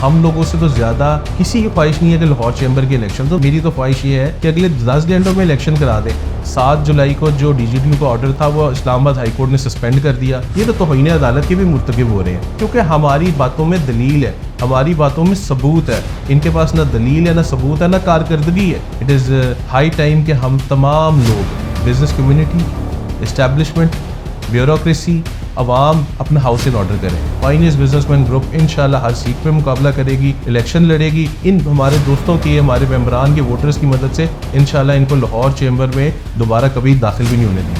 हम लोगों से तो ज़्यादा किसी की ख्वाहिश नहीं है कि लाहौर चैम्बर के इलेक्शन, तो मेरी तो ख्वाहिश ये है कि अगले 10 घंटों में इलेक्शन करा दें। 7 जुलाई को जो DGTU का ऑर्डर था वो इस्लामाबाद हाई कोर्ट ने सस्पेंड कर दिया। ये तो तौहीन अदालत के भी मुर्तकिब हो रहे हैं, क्योंकि हमारी बातों में दलील है, हमारी बातों में सबूत है। इनके पास ना दलील है, ना सबूत है, ना कारकर्दगी है। इट इज़ हाई टाइम कि हम तमाम लोग, बिजनेस कम्युनिटी, इस्टेब्लिशमेंट, ब्यूरोक्रेसी, अवाम अपना हाउस इन ऑर्डर करें। पाइनियर्स बिजनेसमैन ग्रुप इंशाल्लाह हर सीट पे मुकाबला करेगी, इलेक्शन लड़ेगी। इन हमारे दोस्तों की, हमारे मेंबरान के, वोटर्स की मदद से इंशाल्लाह इनको लाहौर चैम्बर में दोबारा कभी दाखिल भी नहीं होने देंगे।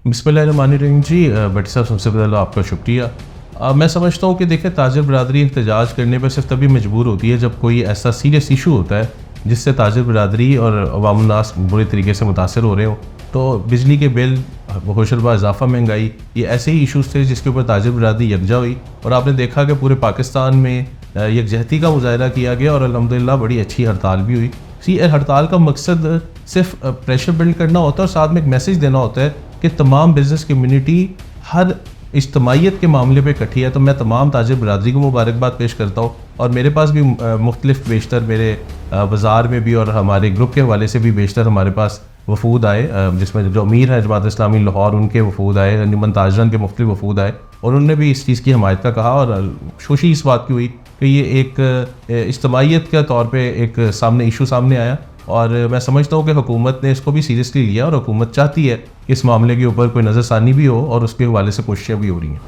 बिस्मिल्लाहिर्रहमानिर्रहीम जी। भट्टी साहब, सबसे पहले आपका शुक्रिया। मैं समझता हूँ कि देखिए, ताजिर बरादरी एहतजाज करने पर सिर्फ तभी मजबूर होती है जब कोई ऐसा सीरियस इशू होता है जिससे ताजिर बरादरी और अवाम उन्नास बुरे तरीके से मुतासर हो रहे हो। तो बिजली के बिल, होशरबा इजाफा, महंगाई, ये ऐसे ही इशूज़ थे जिसके ऊपर ताजिर बरादरी यकजा हुई और आपने देखा कि पूरे पाकिस्तान में यकजहती का मुजाहरा किया गया और अल्हम्दुलिल्लाह बड़ी अच्छी हड़ताल भी हुई। हड़ताल का मकसद सिर्फ प्रेशर बिल्ड करना होता है और साथ में एक मैसेज देना होता है कि तमाम बिजनेस कम्युनिटी हर इज्तमाइयत के मामले पे इकट्ठी है। तो मैं तमाम ताजिर बरादरी को मुबारकबाद पेश करता हूँ और मेरे पास भी मुख्तलिफ बेशतर मेरे बाज़ार में भी और हमारे ग्रुप के हवाले से भी बेशतर हमारे पास वफूद आए, जिसमें जो अमीर है जमात इस्लामी लाहौर, उनके वफूद आए, अंजुमन ताजरन के मुख्तलिफ वफूद आए और उन्होंने भी इस चीज़ की हमायत का कहा और खुशी इस बात की हुई कि ये एक इज्तमाइयत के तौर पर एक सामने इशू सामने आया। और मैं समझता हूँ कि हुकूमत ने इसको भी सीरियसली लिया और हुकूमत चाहती है कि इस मामले के ऊपर कोई नज़रसानी भी हो और उसके हवाले से कोशिशें भी हो रही हैं।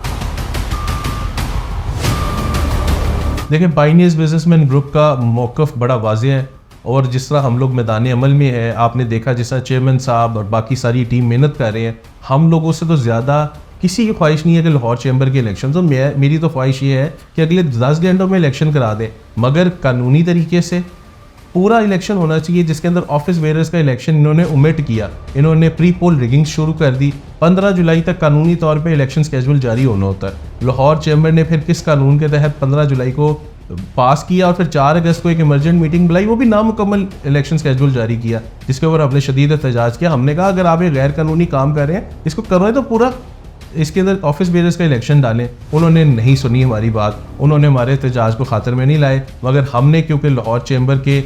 देखिए, पाइनियर्स बिजनेसमैन ग्रुप का मौक़िफ़ बड़ा वाज़ेह है और जिस तरह हम लोग मैदान अमल में है, आपने देखा जिस तरह चेयरमैन साहब और बाकी सारी टीम मेहनत कर रहे हैं। हम लोगों से तो ज़्यादा किसी की ख्वाहिश नहीं है कि लाहौर चैम्बर के इलेक्शन, तो मेरी तो ख्वाहिश ये है कि अगले 10 घंटों में इलेक्शन करा दें, मगर कानूनी तरीके से पूरा इलेक्शन होना चाहिए, जिसके अंदर ऑफिस बेयरर्स का इलेक्शन इन्होंने ओमिट किया। इन्होंने प्री पोल रिगिंग शुरू कर दी। 15 जुलाई तक कानूनी तौर पे इलेक्शन स्केड्यूल जारी होना होता है। लाहौर चैम्बर ने फिर किस कानून के तहत 15 जुलाई को पास किया और फिर 4 अगस्त को एक इमरजेंट मीटिंग बुलाई, वो भी नामुकम्मल इलेक्शन स्केड्यूल जारी किया, जिसके ऊपर हमने शदीद एहतजाज किया। हमने कहा अगर आप ये गैर कानूनी काम कर रहे हैं, इसको करो तो पूरा इसके अंदर ऑफिस बेयरर्स का इलेक्शन डालें। उन्होंने नहीं सुनी हमारी बात, उन्होंने हमारे एहतजाज को खातिर में नहीं लाए, मगर हमने, क्योंकि लाहौर चैम्बर के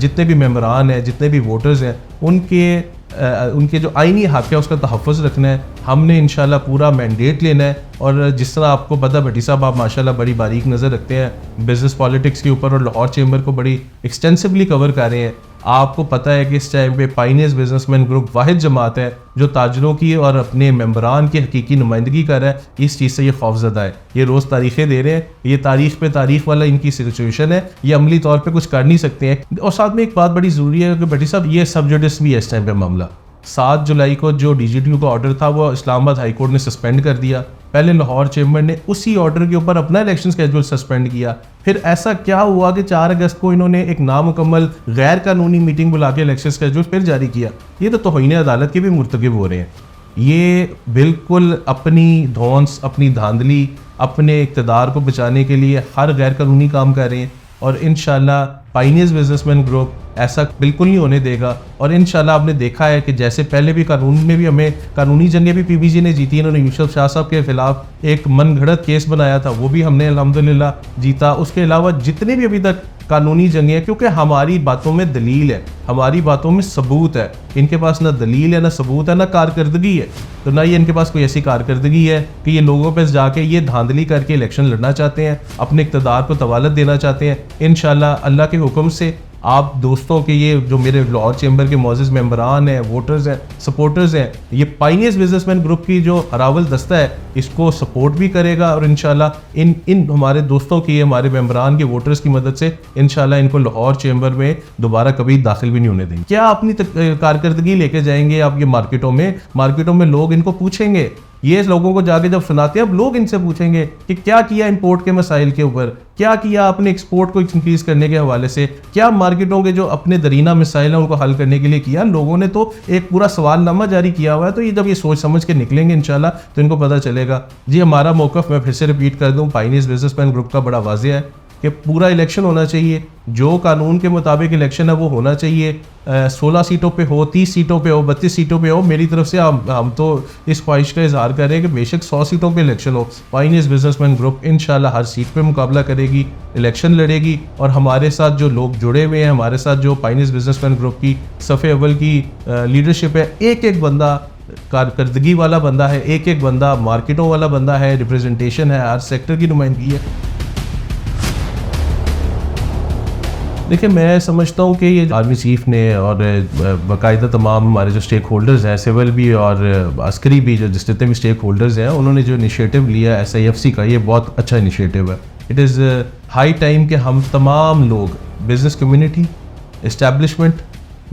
जितने भी मेंबरान हैं, जितने भी वोटर्स हैं, उनके जो आईनी हक़ है उसका तहफ़्फ़ुज़ रखना है। हमने इंशाल्लाह पूरा मैंडेट लेना है और जिस तरह आपको पता, भट्टी साहब आप माशाल्लाह बड़ी बारीक नज़र रखते हैं बिज़नेस पॉलिटिक्स के ऊपर और लाहौर चैम्बर को बड़ी एक्सटेंसिवली कवर कर रहे हैं। आपको पता है कि इस टाइम पे पाइनियर्स बिजनेसमैन ग्रुप वाहिद जमात है जो ताजरों की और अपने मेंबरान की हकीकी नुमाइंदगी कर रहा है। इस चीज़ से ये खौफजदा है। ये रोज़ तारीखें दे रहे हैं, ये तारीख पे तारीख वाला इनकी सिचुएशन है, ये अमली तौर पे कुछ कर नहीं सकते हैं। और साथ में एक बात बड़ी ज़रूरी है कि भट्टी साहब, ये सब जुडिस भी है इस टाइम पे मामला। 7 जुलाई को जो DGTU का ऑर्डर था वो इस्लामाबाद हाई कोर्ट ने सस्पेंड कर दिया। पहले लाहौर चैम्बर ने उसी ऑर्डर के ऊपर अपना इलेक्शन स्केड्यूल सस्पेंड किया। फिर ऐसा क्या हुआ कि 4 अगस्त को इन्होंने एक नामुकम्मल गैर कानूनी मीटिंग बुला के इलेक्शन स्केड्यूल फिर जारी किया। ये तो तौहीन अदालत के भी मुर्तकिब हो रहे हैं। ये बिल्कुल अपनी धौंस, अपनी धांधली, अपने इक़्तिदार को बचाने के लिए हर गैर कानूनी काम कर रहे हैं और इंशाल्लाह पाइनियर्स बिजनेसमैन ग्रुप ऐसा बिल्कुल नहीं होने देगा। और इंशाल्लाह आपने देखा है कि जैसे पहले भी कानून में भी हमें कानूनी जंगें भी PBG ने जीती। इन्होंने यूसुफ शाह साहब के खिलाफ एक मनगढ़ंत केस बनाया था, वो भी हमने अल्हम्दुलिल्लाह जीता। उसके अलावा जितने भी अभी तक कानूनी जंगें हैं, क्योंकि हमारी बातों में दलील है, हमारी बातों में सबूत है। इनके पास ना दलील है, ना सबूत है, ना कारकर्दगी है। तो ना ये इनके पास कोई ऐसी कारकर्दगी है कि ये लोगों पे जाके ये धांधली करके इलेक्शन लड़ना चाहते हैं, अपने इक़्तिदार को तवालत देना चाहते हैं। इंशाल्लाह अल्लाह के हुक्म से आप दोस्तों के, ये जो मेरे लाहौर चैम्बर के मोअज़्ज़िज़ मेंबरान हैं, वोटर्स हैं, सपोर्टर्स हैं, ये पाइनियर्स बिजनेसमैन ग्रुप की जो अरावल दस्ता है इसको सपोर्ट भी करेगा और इंशाल्लाह इन हमारे दोस्तों की, हमारे मेंबरान के, वोटर्स की मदद से इंशाल्लाह इनको लाहौर चैम्बर में दोबारा कभी दाखिल भी नहीं होने देंगे। क्या अपनी कारकर्दगी लेके जाएंगे आप ये मार्केटों में लोग इनको पूछेंगे। ये लोगों को जाके जब सुनाते हैं, अब लोग इनसे पूछेंगे कि क्या किया इंपोर्ट के मसाइल के ऊपर, क्या किया अपने एक्सपोर्ट को इंक्रीज करने के हवाले से, क्या मार्केटों के जो अपने दरीना मसाइल हैं उनको हल करने के लिए किया। लोगों ने तो एक पूरा सवालनामा जारी किया हुआ है। तो ये जब ये सोच समझ के निकलेंगे इंशाल्लाह तो इनको पता चलेगा। जी, हमारा मौक़िफ़ मैं फिर से रिपीट कर दूं, पाइनियर्स बिजनेसमैन ग्रुप का बड़ा वाज़ेह है। कि पूरा इलेक्शन होना चाहिए, जो कानून के मुताबिक इलेक्शन है वो होना चाहिए, 16 सीटों पे हो, 30 सीटों पे हो, 32 सीटों पे हो। मेरी तरफ से हम तो इस ख्वाहिश का इजहार कर रहे हैं कि बेशक 100 सीटों पे इलेक्शन हो, पाइनियर्स बिजनेसमैन ग्रुप इंशाल्लाह हर सीट पे मुकाबला करेगी, इलेक्शन लड़ेगी। और हमारे साथ जो लोग जुड़े हुए हैं, हमारे साथ जो पाइनियर्स बिजनेसमैन ग्रुप की सफ़े अव्वल की लीडरशिप है, एक एक बंदा कारकर्दगी वाला बंदा है, एक एक बंदा मार्केटों वाला बंदा है, रिप्रेजेंटेशन है, हर सेक्टर की नुमाइंदगी है। देखिए, मैं समझता हूँ कि ये आर्मी चीफ ने और बाकायदा तमाम हमारे जो स्टेक होल्डर्स हैं, सिविल भी और अस्करी भी, जो जितने भी स्टेक होल्डर्स हैं, उन्होंने जो इनिशिएटिव लिया SIFC का, ये बहुत अच्छा इनिशिएटिव है। इट इज़ हाई टाइम कि हम तमाम लोग, बिजनेस कम्युनिटी, इस्टेब्लिशमेंट,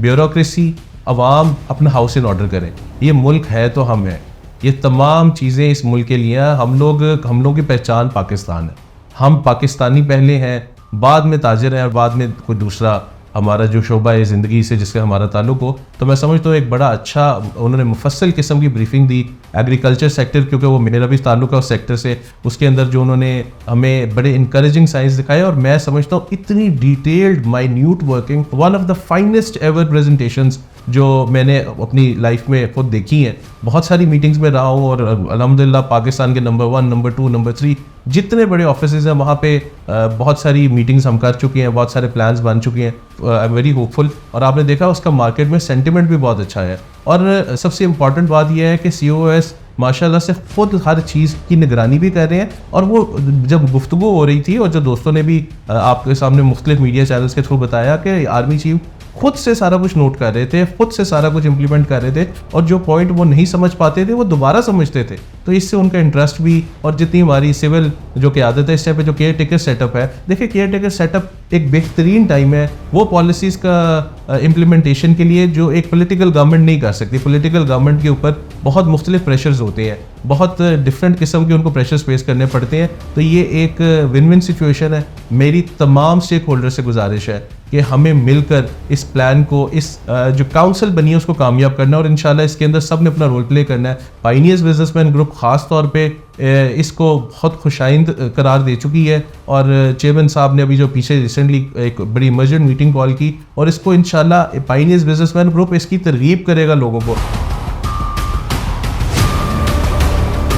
ब्यूरोक्रेसी, अवाम अपना हाउस इन ऑर्डर करें। ये मुल्क है तो हम हैं, ये तमाम चीज़ें इस मुल्क के लिए हैं। हम लोग की पहचान पाकिस्तान है, हम पाकिस्तानी पहले हैं, बाद में ताजिर हैं और बाद में कोई दूसरा हमारा जो शोबा है ज़िंदगी से जिससे हमारा ताल्लुक हो। तो मैं समझता हूँ एक बड़ा अच्छा उन्होंने मुफस्सल किस्म की ब्रीफिंग दी एग्रीकल्चर सेक्टर, क्योंकि वो मेरा भी ताल्लुक है उस सेक्टर से। उसके अंदर जो उन्होंने हमें बड़े इंकरेजिंग साइंस दिखाए, और मैं समझता हूँ इतनी detailed minute working, one of the finest ever presentations जो मैंने अपनी लाइफ में खुद देखी हैं। बहुत सारी मीटिंग्स में रहा हूँ और अल्हम्दुलिल्लाह पाकिस्तान के नंबर 1, नंबर 2, नंबर 3 जितने बड़े ऑफिसेज हैं वहाँ पे बहुत सारी मीटिंग्स हम कर चुके हैं, बहुत सारे प्लान्स बन चुके हैं। I am very hopeful. और आपने देखा उसका मार्केट में सेंटिमेंट भी बहुत अच्छा है। और सबसे इम्पॉर्टेंट बात यह है कि COS माशाल्लाह से खुद हर चीज़ की निगरानी भी कर रहे हैं। और वो जब गुफ्तगू हो रही थी और जो दोस्तों ने भी आपके सामने मुख्तलिफ मीडिया चैनल्स के थ्रू बताया कि आर्मी चीफ खुद से सारा कुछ नोट कर रहे थे, खुद से सारा कुछ इंप्लीमेंट कर रहे थे, और जो पॉइंट वो नहीं समझ पाते थे वो दोबारा समझते थे। तो इससे उनका इंटरेस्ट भी, और जितनी हमारी सिविल जो क़यादत है इस टाइम पे जो केयर टेकर सेटअप है, देखिए केयर टेकर सेटअप एक बेहतरीन टाइम है वो पॉलिसीज़ का इम्प्लीमेंटेशन के लिए जो एक पॉलिटिकल गवर्नमेंट नहीं कर सकती। पॉलिटिकल गवर्नमेंट के ऊपर बहुत मुख्तलिफ प्रेशर्स होते हैं, बहुत डिफरेंट किस्म के उनको प्रेशर्स फेस करने पड़ते हैं। तो ये एक विन विन सिचुएशन है। मेरी तमाम स्टेक होल्डर से गुजारिश है कि हमें मिलकर इस प्लान को, इस जो काउंसिल बनी है उसको कामयाब करना है, और इंशाल्लाह इसके अंदर सब ने अपना रोल प्ले करना है। पाइनियर्स बिजनेसमैन ग्रुप ख़ास तौर पे इसको बहुत खुशाइंद करार दे चुकी है, और चेयरमैन साहब ने अभी जो पीछे रिसेंटली एक बड़ी इमरजेंट मीटिंग कॉल की, और इसको इंशाल्लाह पाइनियर्स बिजनेसमैन ग्रुप इसकी तरगीब करेगा लोगों को।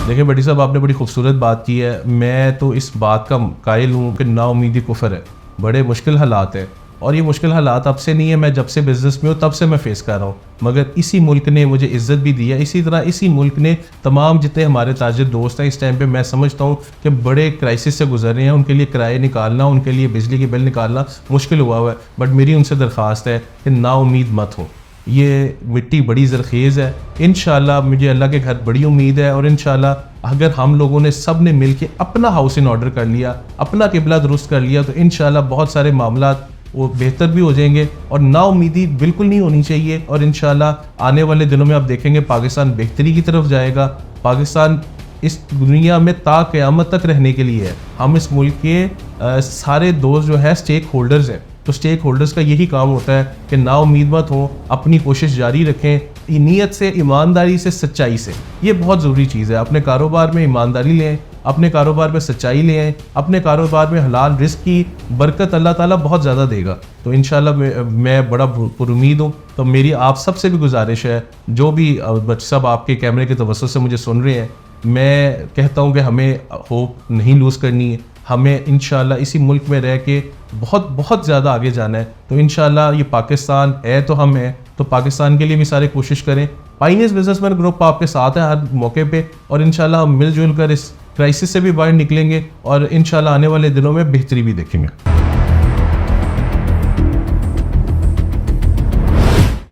देखिए बड़ी साहब, आपने बड़ी खूबसूरत बात की है। मैं तो इस बात का कायल हूँ कि नाउमीदी कुफर है। बड़े मुश्किल हालात हैं, और ये मुश्किल हालात अब से नहीं है, मैं जब से बिज़नेस में हूँ तब से मैं फेस कर रहा हूँ। मगर इसी मुल्क ने मुझे इज़्ज़त भी दी है, इसी तरह इसी मुल्क ने तमाम जितने हमारे ताजिर दोस्त हैं इस टाइम पे मैं समझता हूँ कि बड़े क्राइसिस से गुजर रहे हैं। उनके लिए किराए निकालना, उनके लिए बिजली के बिल निकालना मुश्किल हुआ है। बट मेरी उनसे दरख्वास्त है कि नाउमीद मत हो। ये मिट्टी बड़ी ज़रखेज़ है। इंशाल्लाह मुझे अल्लाह के घर बड़ी उम्मीद है, और इंशाल्लाह अगर हम लोगों ने सब ने मिल के अपना हाउस इन ऑर्डर कर लिया, अपना किबला दुरुस्त कर लिया, तो इंशाल्लाह बहुत सारे मामलात वो बेहतर भी हो जाएंगे। और नाउमीदी बिल्कुल नहीं होनी चाहिए। और इंशाल्लाह आने वाले दिनों में आप देखेंगे पाकिस्तान बेहतरी की तरफ जाएगा। पाकिस्तान इस दुनिया में ता क़यामत तक रहने के लिए है। हम इस मुल्क के सारे दोस्त जो है स्टेक होल्डर्स हैं, तो स्टेक होल्डर्स का यही काम होता है कि नाउमीद मत हो, अपनी कोशिश जारी रखें, नीयत से, ईमानदारी से, सच्चाई से। ये बहुत ज़रूरी चीज़ है। अपने कारोबार में ईमानदारी लें, अपने कारोबार में सच्चाई लें, अपने कारोबार में हलाल रिस्क की बरकत अल्लाह ताला बहुत ज़्यादा देगा। तो इंशाल्लाह मैं बड़ा पुरुमीद हूँ। तो मेरी आप सबसे भी गुजारिश है, जो भी सब आपके कैमरे के तवज्जुह से मुझे सुन रहे हैं, मैं कहता हूँ कि हमें होप नहीं लूज़ करनी है। हमें इंशाल्लाह इसी मुल्क में रह के बहुत बहुत ज़्यादा आगे जाना है। तो इंशाल्लाह ये पाकिस्तान है तो हम हैं, तो पाकिस्तान के लिए भी सारे कोशिश करें। पाइनियर्स बिजनेसमैन ग्रुप आपके साथ है हर मौके पे, और इंशाल्लाह हम मिलजुल कर इस क्राइसिस से भी बाहर निकलेंगे, और इंशाल्लाह आने वाले दिनों में बेहतरी भी देखेंगे।